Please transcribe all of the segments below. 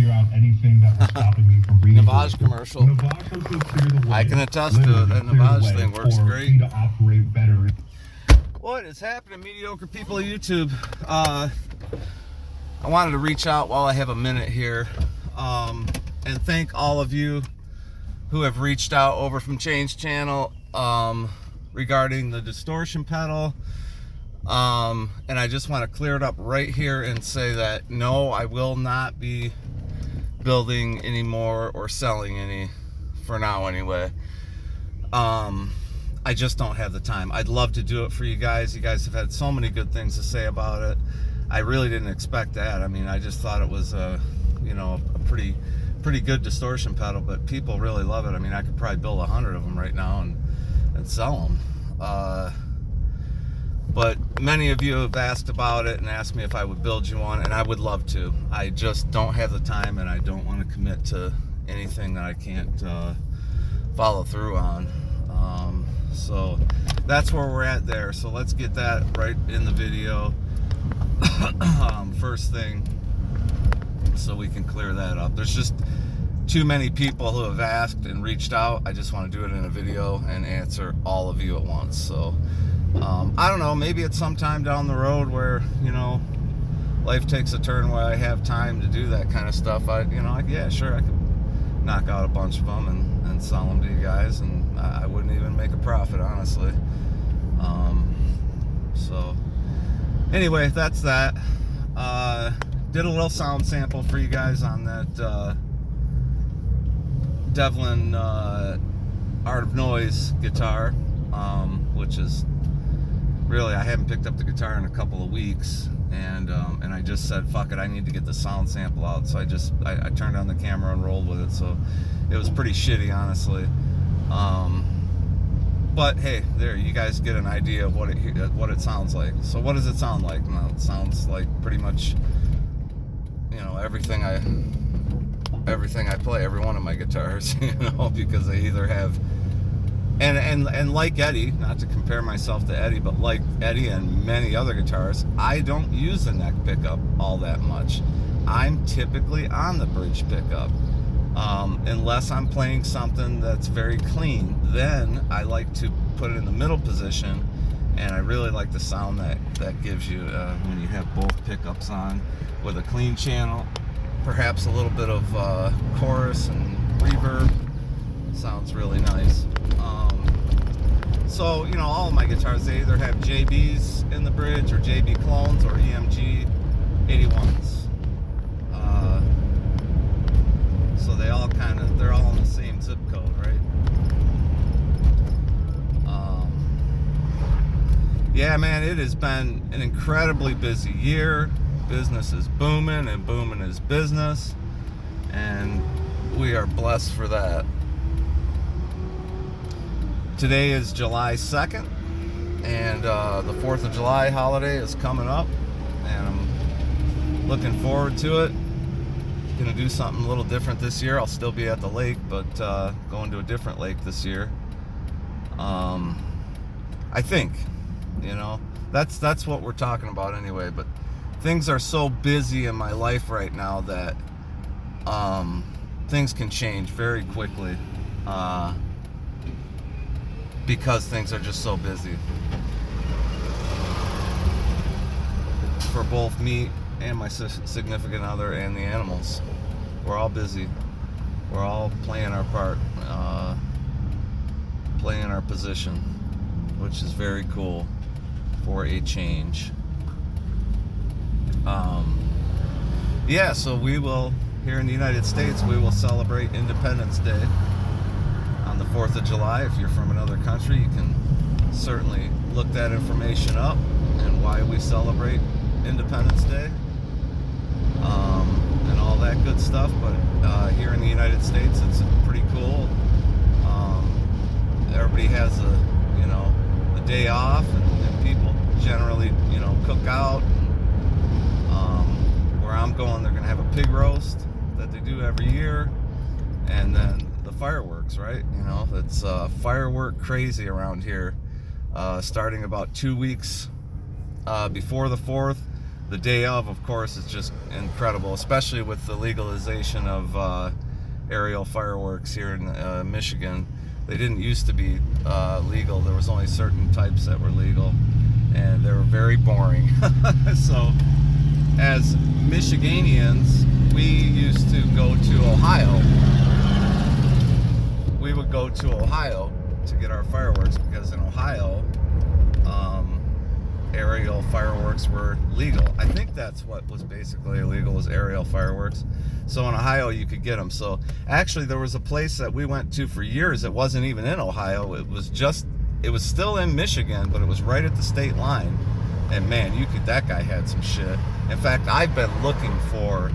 clear out anything that was stopping me from breathing. Navage commercial. Navage was to clear the way. I can attest to it. That Navage thing works great. To operate better. What is happening, mediocre people of YouTube? I wanted to reach out while I have a minute here, and thank all of you who have reached out over from Change Channel regarding the distortion pedal. And I just want to clear it up right here and say that no, I will not be building any more or selling any for now anyway. I just don't have the time. I'd love to do it for you guys. You guys have had so many good things to say about it. I really didn't expect that. I mean, I just thought it was a pretty good distortion pedal, but people really love it. I mean, I could probably build 100 of them right now and sell them. But many of you have asked about it and asked me if I would build you one, and I would love to. I just don't have the time, and I don't want to commit to anything that I can't follow through on. So that's where we're at there. So let's get that right in the video first thing, so we can clear that up. There's just too many people who have asked and reached out. I just want to do it in a video and answer all of you at once. So I don't know, maybe it's sometime down the road where, you know, life takes a turn where I have time to do that kind of stuff. Yeah, sure, I could knock out a bunch of them and sell them to you guys, and I wouldn't even make a profit, honestly. So anyway, that's that. Did a little sound sample for you guys on that Devlin Art of Noise guitar, which is really, I haven't picked up the guitar in a couple of weeks, and I just said, fuck it, I need to get the sound sample out. So I turned on the camera and rolled with it. So it was pretty shitty, honestly. But hey, there, you guys get an idea of what it sounds like. So what does it sound like? Well, it sounds like pretty much, you know, everything I play, every one of my guitars, you know, because they either have, and like Eddie, not to compare myself to Eddie, but like Eddie and many other guitarists, I don't use the neck pickup all that much. I'm typically on the bridge pickup. Unless I'm playing something that's very clean, then I like to put it in the middle position, and I really like the sound that gives you when you have both pickups on with a clean channel, perhaps a little bit of chorus and reverb. Sounds really nice. So, you know, all of my guitars, they either have JBs in the bridge or JB clones or EMG 81s. So they're all in the same zip code, right? Yeah, man, it has been an incredibly busy year. Business is booming, and booming is business, and we are blessed for that. Today is July 2nd, and the 4th of July holiday is coming up, and I'm looking forward to it. Gonna do something a little different this year. I'll still be at the lake, but going to a different lake this year. I think, you know, that's what we're talking about anyway. But things are so busy in my life right now that things can change very quickly because things are just so busy for both me and my significant other and the animals. We're all busy. We're all playing our part, playing our position, which is very cool for a change. Yeah, so we will, here in the United States, we will celebrate Independence Day on the 4th of July. If you're from another country, you can certainly look that information up and why we celebrate Independence Day. And all that good stuff, but here in the United States, it's pretty cool. Everybody has a day off, and people generally, you know, cook out. Where I'm going, they're gonna have a pig roast that they do every year, and then the fireworks, right? You know, it's firework crazy around here, starting about 2 weeks before the 4th. The day of course, is just incredible, especially with the legalization of aerial fireworks here in Michigan. They didn't used to be legal. There was only certain types that were legal, and they were very boring. So, as Michiganians, we used to go to Ohio. We would go to Ohio to get our fireworks, because in Ohio, aerial fireworks were legal. I think that's what was basically illegal, was aerial fireworks. So in Ohio you could get them. So actually there was a place that we went to for years. It wasn't even in Ohio. It was still in Michigan, but it was right at the state line. And man, that guy had some shit. In fact, I've been looking for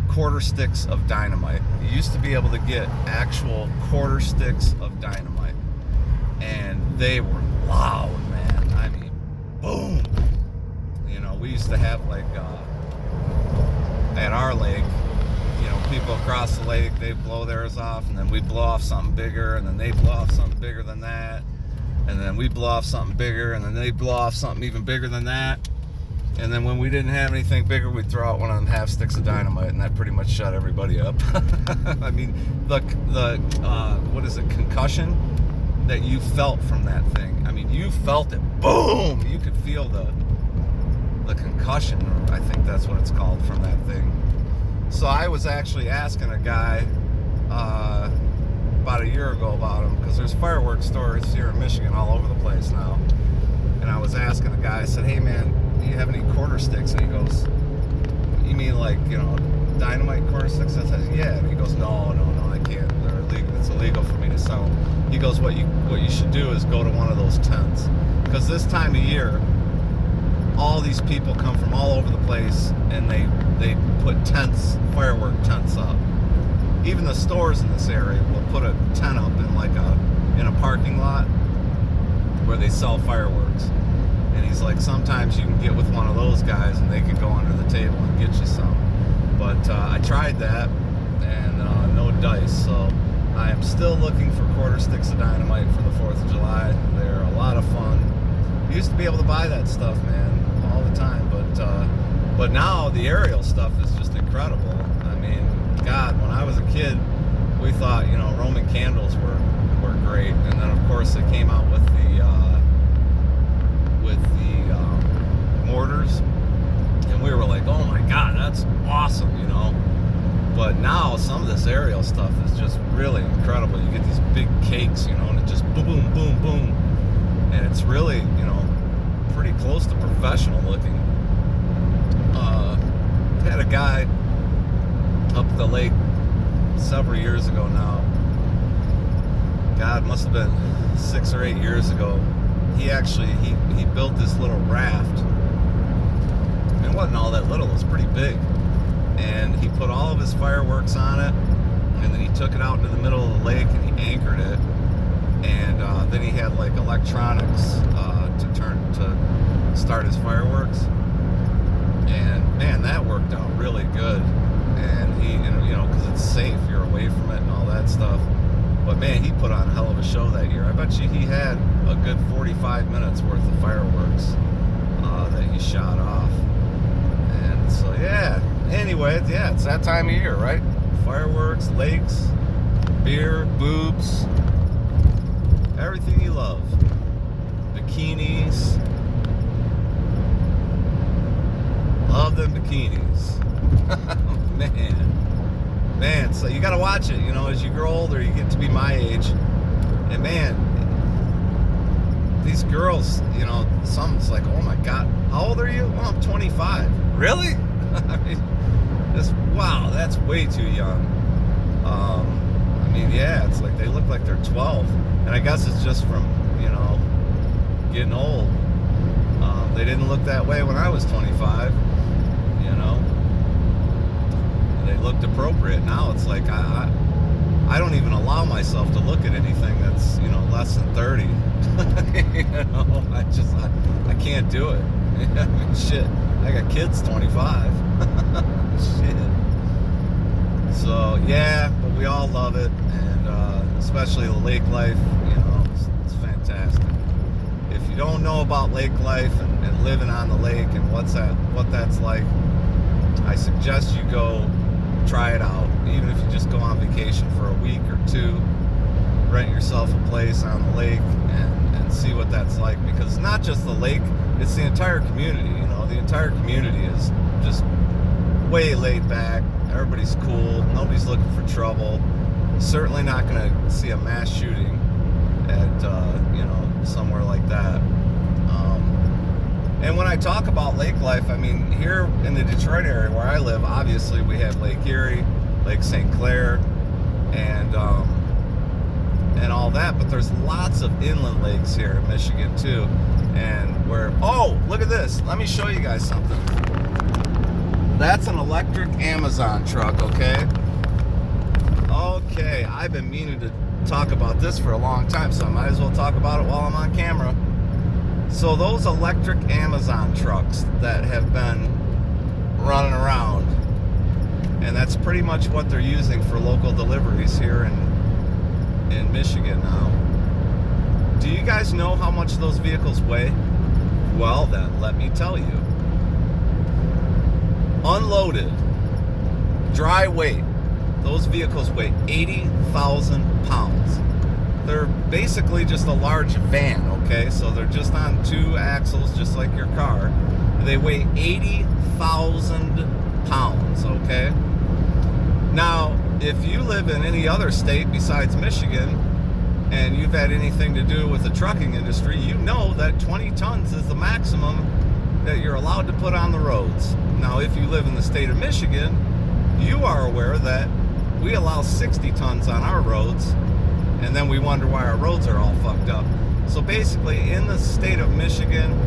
quarter sticks of dynamite. You used to be able to get actual quarter sticks of dynamite, and they were loud, man. I mean, boom. You know, we used to have like at our lake, you know, people across the lake, they blow theirs off, and then we blow off something bigger, and then they blow off something bigger than that, and then we blow off something bigger, and then they blow off something even bigger than that. And then when we didn't have anything bigger, we'd throw out one of them half sticks of dynamite, and that pretty much shut everybody up. I mean, the what is it, concussion that you felt from that thing. I mean, you felt it. Boom! You could feel the concussion, or I think that's what it's called, from that thing. So I was actually asking a guy about a year ago about them, because there's fireworks stores here in Michigan all over the place now. And I was asking a guy, I said, hey man, do you have any quarter sticks? And he goes, you mean like, you know, dynamite quarter sticks? I said, yeah. And he goes, no, I can't. They're illegal. It's illegal for me to sell them. He goes, what you should do is go to one of those tents, because this time of year, all these people come from all over the place, and they put tents, firework tents up. Even the stores in this area will put a tent up in a parking lot where they sell fireworks. And he's like, sometimes you can get with one of those guys and they can go under the table and get you some. But I tried that, and no dice. So I am still looking for quarter sticks of dynamite for the 4th of July. They're a lot of fun. You used to be able to buy that stuff, man, all the time. But now the aerial stuff is just incredible. I mean, God, when I was a kid, we thought, you know, Roman candles were great. And then, of course, they came out with the mortars, and we were like, oh my God, that's awesome, you know. But now some of this aerial stuff is just really incredible. You get these big cakes, you know, and it just boom, boom, boom, boom, and it's really, you know, pretty close to professional looking. Had a guy up the lake several years ago now. God, must have been 6 or 8 years ago. He actually he built this little raft. It wasn't all that little, it was pretty big. And he put all of his fireworks on it, and then he took it out into the middle of the lake and he anchored it. And then he had like electronics to start his fireworks. And man, that worked out really good. And he, you know, because it's safe, you're away from it and all that stuff. But man, he put on a hell of a show that year. I bet you he had a good 45 minutes worth of fireworks that he shot off. And so yeah, anyway, yeah, it's that time of year, right? Fireworks, lakes, beer, boobs, everything you love. Bikinis. Love them bikinis. Man, so you gotta watch it, you know, as you grow older, you get to be my age. And man, these girls, you know, some's like, oh my God, how old are you? Oh, I'm 25. Really? I mean, wow, that's way too young. I mean, yeah, it's like they look like they're 12. And I guess it's just from, you know, getting old. They didn't look that way when I was 25, you know. They looked appropriate. Now it's like I don't even allow myself to look at anything that's, you know, less than 30. You know, I can't do it. I mean, shit, I got kids 25. Shit. So yeah, but we all love it, and especially the lake life, you know, it's fantastic. If if you don't know about lake life and living on the lake and what that's like, I suggest you go try it out. Even if you just go on vacation for a week or two, rent yourself a place on the lake and see what that's like. Because it's not just the lake, it's the entire community. You know, the entire community is just way laid back. Everybody's cool. Nobody's looking for trouble. Certainly not going to see a mass shooting at somewhere like that. And when I talk about lake life, I mean, here in the Detroit area where I live, obviously we have Lake Erie, Lake St. Clair, and all that, but there's lots of inland lakes here in Michigan too. And oh, look at this. Let me show you guys something. That's an electric Amazon truck, okay? Okay, I've been meaning to talk about this for a long time, so I might as well talk about it while I'm on camera. So those electric Amazon trucks that have been running around, and that's pretty much what they're using for local deliveries here in Michigan now. Do you guys know how much those vehicles weigh? Well then, let me tell you. Unloaded, dry weight, those vehicles weigh 80,000 pounds. They're basically just a large van, okay? So they're just on 2 axles, just like your car. They weigh 80,000 pounds, okay? Now, if you live in any other state besides Michigan, and you've had anything to do with the trucking industry, you know that 20 tons is the maximum that you're allowed to put on the roads. Now, if you live in the state of Michigan, you are aware that we allow 60 tons on our roads, and then we wonder why our roads are all fucked up. So basically, in the state of Michigan,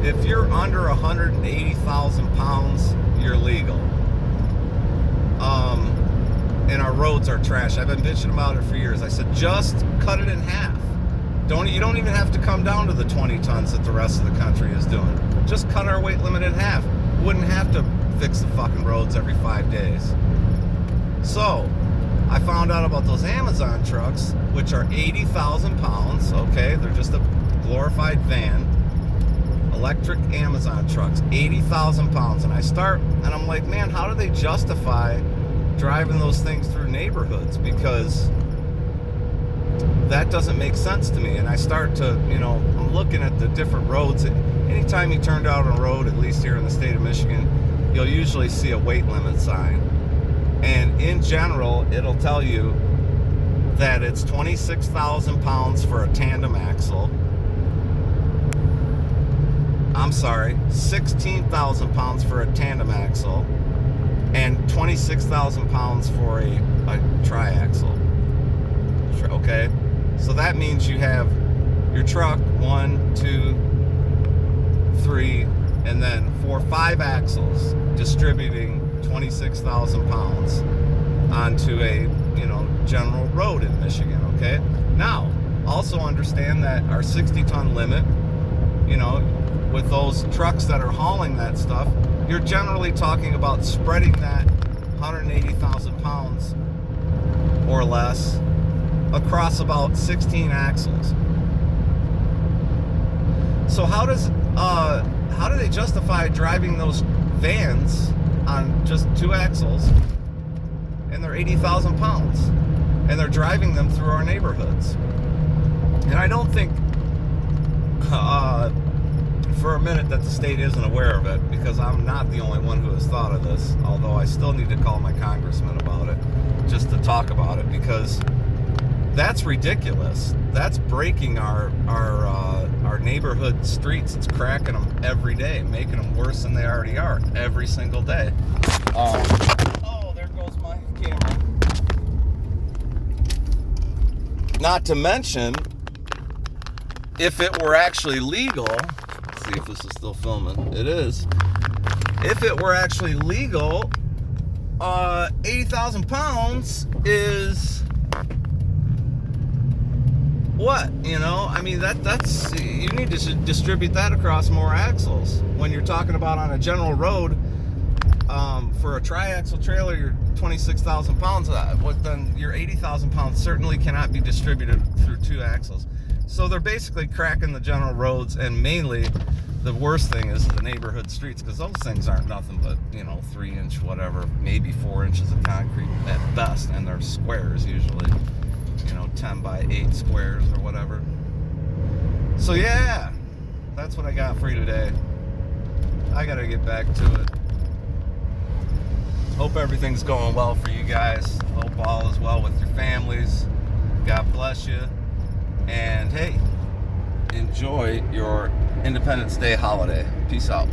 if you're under 180,000 pounds, you're legal. And our roads are trash. I've been bitching about it for years. I said, just cut it in half. You don't even have to come down to the 20 tons that the rest of the country is doing. Just cut our weight limit in half. Wouldn't have to fix the fucking roads every 5 days. So, I found out about those Amazon trucks, which are 80,000 pounds, okay? They're just a glorified van. Electric Amazon trucks, 80,000 pounds. And I'm like, man, how do they justify driving those things through neighborhoods? Because that doesn't make sense to me. And I start to, I'm looking at the different roads. Anytime you turn down a road, at least here in the state of Michigan, you'll usually see a weight limit sign. And in general, it'll tell you that it's 26,000 pounds for a tandem axle. I'm sorry, 16,000 pounds for a tandem axle, and 26,000 pounds for a triaxle. Okay? So that means you have your truck, 1, 2, 3, and then 4, 5 axles distributing 26,000 pounds onto a general road in Michigan. Okay, now also understand that our 60-ton limit, with those trucks that are hauling that stuff, you're generally talking about spreading that 180,000 pounds or less across about 16 axles. So how do they justify driving those vans on just 2 axles, and they're 80,000 pounds, and they're driving them through our neighborhoods? And I don't think for a minute that the state isn't aware of it, because I'm not the only one who has thought of this, although I still need to call my congressman about it just to talk about it, because that's ridiculous. That's breaking our neighborhood streets. It's cracking them every day, making them worse than they already are every single day. Oh, there goes my camera. Not to mention, if it were actually legal, let's see if this is still filming. It is. If it were actually legal, 80,000 pounds is what? I mean, that's you need to distribute that across more axles. When you're talking about on a general road, for a triaxle trailer, you're 26,000 pounds. Then your 80,000 pounds certainly cannot be distributed through 2 axles. So they're basically cracking the general roads, and mainly the worst thing is the neighborhood streets, because those things aren't nothing but, 3-inch whatever, maybe 4 inches of concrete at best, and they're squares usually, 10 by 8 squares or whatever. So yeah, that's what I got for you today. I gotta get back to it. Hope everything's going well for you guys. Hope all is well with your families. God bless you. And hey, enjoy your Independence Day holiday. Peace out.